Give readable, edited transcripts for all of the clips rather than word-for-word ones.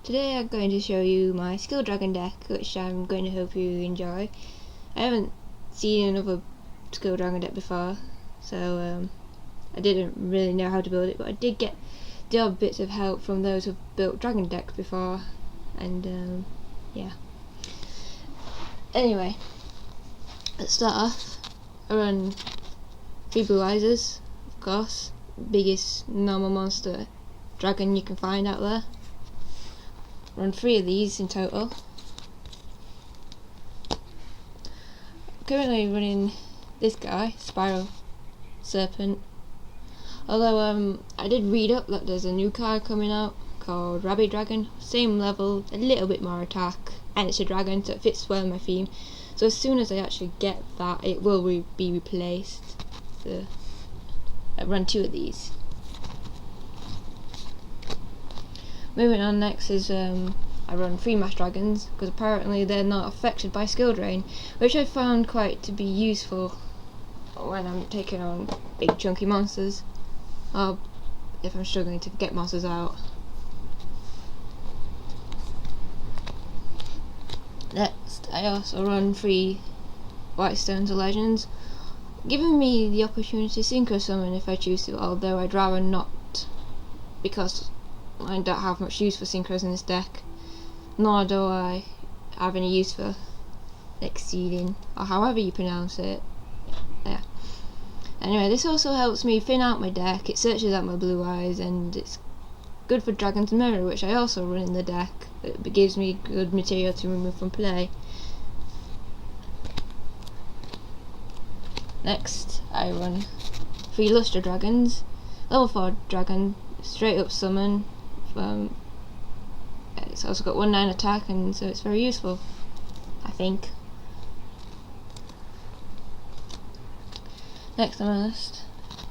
Today I'm going to show you my skill dragon deck, which I'm going to hope you enjoy. I haven't seen another skill dragon deck before, so I didn't really know how to build it, but I did get the odd bits of help from those who've built dragon decks before, and yeah. Anyway, let's start off. I run 3 blue eyes, of course, biggest normal monster dragon you can find out there. Run 3 of these in total. Currently running this guy, Spiral Serpent. Although I did read up that there's a new card coming out called Rabbit Dragon. Same level, a little bit more attack, and it's a dragon, so it fits well in my theme. So as soon as I actually get that, it will be replaced. So I run 2 of these. Moving on, next is I run 3 mass dragons, because apparently they're not affected by skill drain, which I found quite to be useful when I'm taking on big chunky monsters, or if I'm struggling to get monsters out. Next, I also run 3 white stones of legends, giving me the opportunity to synchro summon if I choose to, although I'd rather not, because I don't have much use for synchros in this deck, nor do I have any use for exceeding, or however you pronounce it. Yeah. Anyway, this also helps me thin out my deck. It searches out my blue eyes, and it's good for Dragon's Mirror, which I also run in the deck. It gives me good material to remove from play. Next, I run 3 Lustre Dragons, level 4 dragon, straight up summon. It's also got 1/9 attack, and so it's very useful, I think. Next on my list,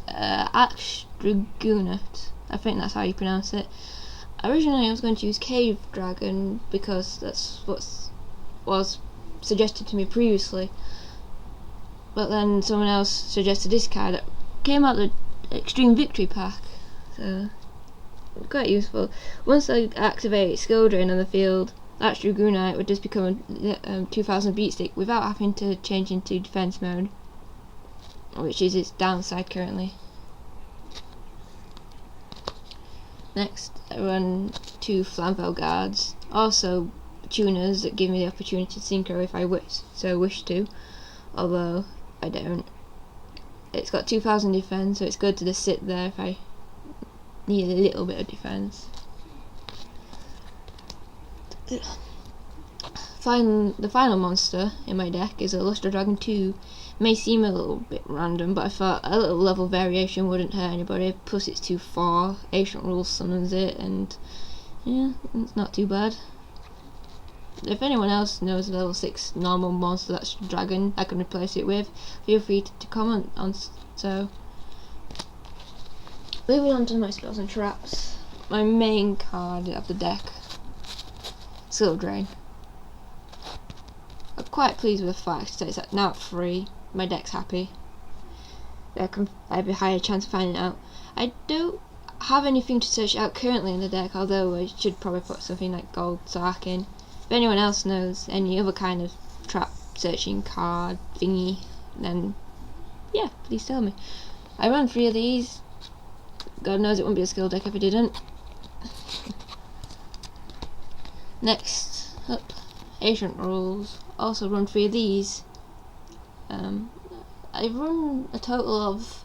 Axe Dragoonut. I think that's how you pronounce it. Originally I was going to use Cave Dragon because that's what was suggested to me previously, but then someone else suggested this card that came out the Extreme Victory pack, so quite useful. Once I activate skill drain on the field, Axe Dragoonite would just become a 2000 beat stick without having to change into defense mode, which is its downside currently. Next, I run 2 Flamvel Guards, also tuners that give me the opportunity to synchro if I wish to, although I don't. It's got 2000 defense, so it's good to just sit there if I need a little bit of defense. The final monster in my deck is a Lustre Dragon 2. May seem a little bit random, but I thought a little level variation wouldn't hurt anybody, plus it's too far. Ancient Rules summons it, and yeah, it's not too bad. If anyone else knows a level 6 normal monster that's dragon I can replace it with, feel free to comment on so. Moving on to my spells and traps, my main card of the deck, Skill Drain. I'm quite pleased with the fact that it's now at 3. My deck's happy. I have a higher chance of finding it out. I don't have anything to search out currently in the deck, although I should probably put something like Gold Sark in. If anyone else knows any other kind of trap searching card thingy, then yeah, please tell me. I run 3 of these. God knows it wouldn't be a skill deck if I didn't. Next up, Ancient Rules. Also run 3 of these. I've run a total of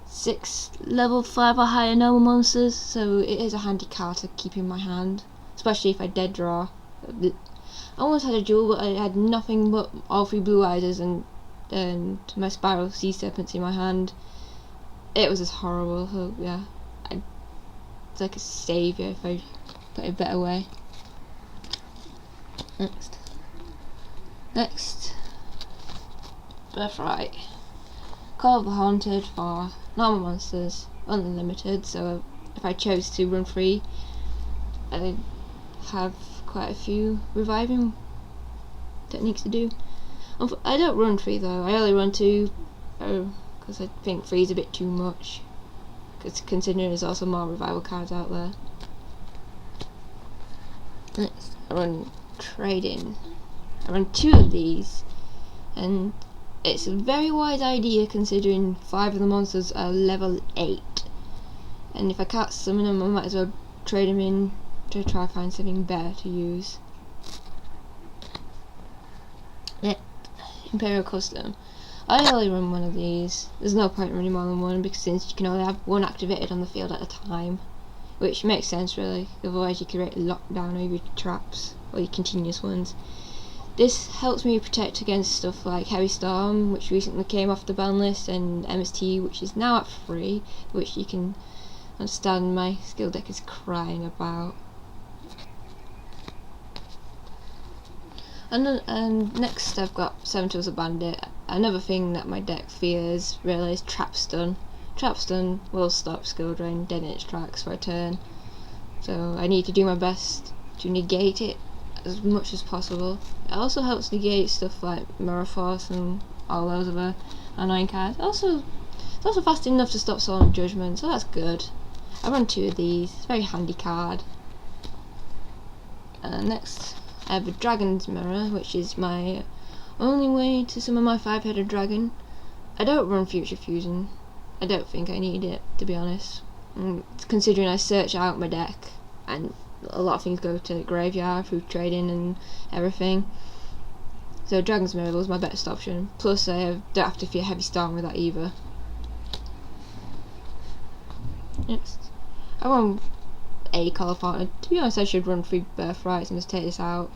6 level 5 or higher normal monsters, so it is a handy card to keep in my hand, especially if I dead draw. I almost had a duel, but I had nothing but all 3 blue eyes and my Spiral Sea Serpents in my hand. It was just horrible, so yeah, it's like a saviour if I put it a better way. Next, Birthright. Call of the Haunted for normal monsters, unlimited, so if I chose to run 3, I have quite a few reviving techniques to do. I don't run 3 though, I only run 2, because I think 3 is a bit too much, considering there's also more revival cards out there. Next, I run trading. I run 2 of these, and it's a very wise idea considering 5 of the monsters are level 8. And if I can't summon them, I might as well trade them in to try to find something better to use. Next, Imperial Custom. I only run 1 of these. There's no point in running more than 1 because since you can only have 1 activated on the field at a time, which makes sense really. Otherwise you create a lockdown over your traps or your continuous ones. This helps me protect against stuff like Heavy Storm, which recently came off the ban list, and MST, which is now at 3, which you can understand my skill deck is crying about. And next I've got 7 Tools of Bandit. Another thing that my deck fears really is Trap Stun. Trap Stun will stop skill drain dead in its tracks for a turn, so I need to do my best to negate it as much as possible. It also helps negate stuff like Mirror Force and all those other annoying cards. It's also fast enough to stop Solemn Judgment, so that's good. I run 2 of these. It's a very handy card. Next, I have a Dragon's Mirror, which is my only way to summon my 5-headed dragon. I don't run Future Fusion. I don't think I need it, to be honest. Considering I search out my deck, and a lot of things go to the graveyard through trading and everything. So Dragon's Mirror was my best option. Plus I don't have to fear Heavy Storm with that either. Next, I run a Call of Haunted. To be honest, I should run 3 Birthrights and just take this out.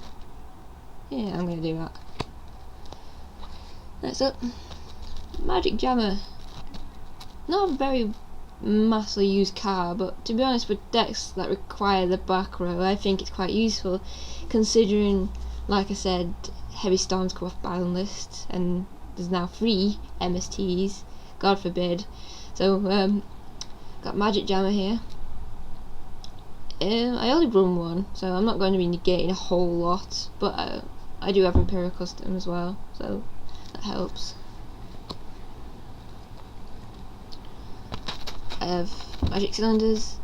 Yeah, I'm going to do that. Next up, Magic Jammer. Not a very massively used card, but to be honest, with decks that require the back row, I think it's quite useful, considering, like I said, Heavy Storms come off ban list, and there's now 3 MSTs, God forbid. So, got Magic Jammer here. I only run 1, so I'm not going to be negating a whole lot, but I do have Imperial Custom as well, so that helps. I have Magic Cylinders,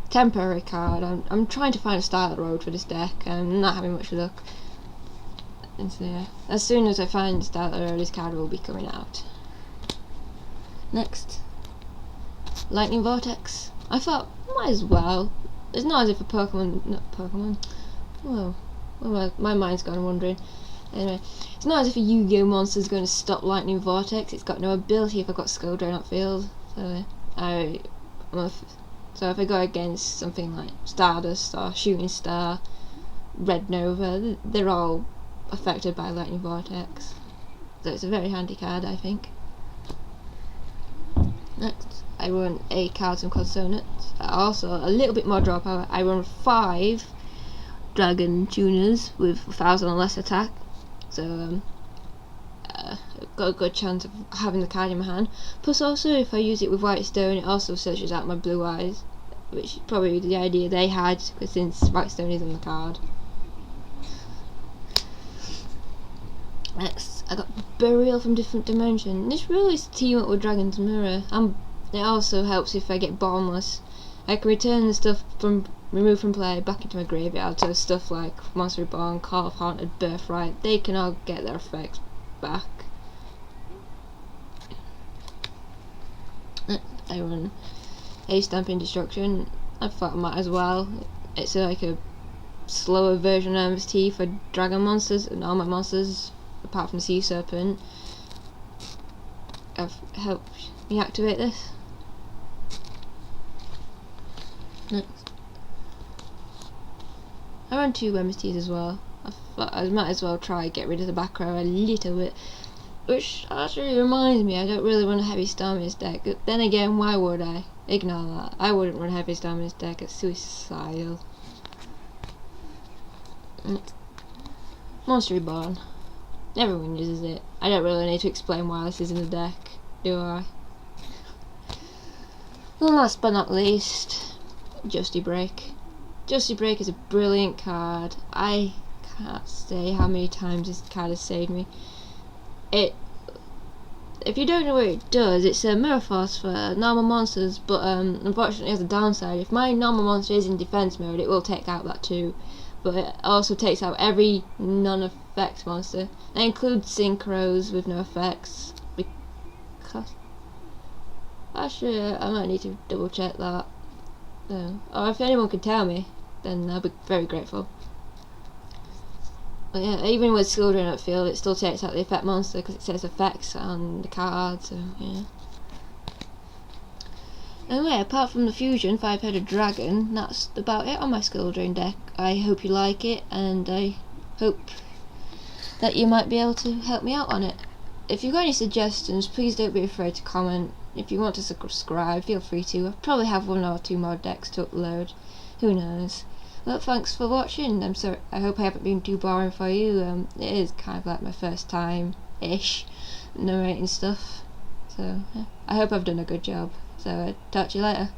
temporary card. I'm trying to find a style road for this deck. I'm not having much luck. And so yeah, as soon as I find a style road, this card will be coming out. Next, Lightning Vortex. I thought, might as well. It's not as if Whoa, my mind's gone wandering. Anyway, it's not as if a Yu-Gi-Oh monster is going to stop Lightning Vortex. It's got no ability if I've got Skull Drain on field. So if I go against something like Stardust or Shooting Star, Red Nova, they're all affected by Lightning Vortex. So it's a very handy card, I think. Next, I run a Cards and Consonants. Also, a little bit more draw power. I run 5 Dragon Tuners with 1000 or less attack. So got a good chance of having the card in my hand. Plus also, if I use it with White Stone, it also searches out my Blue Eyes, which is probably the idea they had, since White Stone is on the card. Next, I got Burial from Different Dimension. This really is to team up with Dragon's Mirror, and it also helps if I get Bottomless. I can return the stuff removed from play back into my graveyard, so stuff like Monster Reborn, Call of Haunted, Birthright, they can all get their effects back. I run a Stamping Destruction. I thought I might as well. It's like a slower version of MST for dragon monsters and all my monsters, apart from the Sea Serpent. I've helped me activate this. Next, I run 2 MSTs as well. I thought I might as well try and get rid of the back row a little bit, which actually reminds me I don't really run a Heavy Storm in this deck. But then again, why would I? Ignore that. I wouldn't run Heavy Storm in this deck, it's suicidal. Monster Reborn. Everyone uses it. I don't really need to explain why this is in the deck, do I? And last but not least, Justy Break. Justy Break is a brilliant card. I can't say how many times this card has saved me. If you don't know what it does, it's a Mirror Force for normal monsters, but unfortunately it has a downside. If my normal monster is in defense mode, it will take out that too. but it also takes out every non-effect monster. That includes synchros with no effects, because actually I might need to double check that. So, or if anyone can tell me, then I'll be very grateful. But yeah, even with skill drain upfield, it still takes out the effect monster because it says effects on the card, so yeah. Anyway, apart from the fusion 5-headed dragon, that's about it on my skill drain deck. I hope you like it, and I hope that you might be able to help me out on it. If you've got any suggestions, please don't be afraid to comment. If you want to subscribe, feel free to. I'll probably have 1 or 2 more decks to upload. Who knows? Well, thanks for watching. I'm sorry. I hope I haven't been too boring for you. It is kind of like my first time-ish narrating stuff. So, yeah. I hope I've done a good job. So, talk to you later.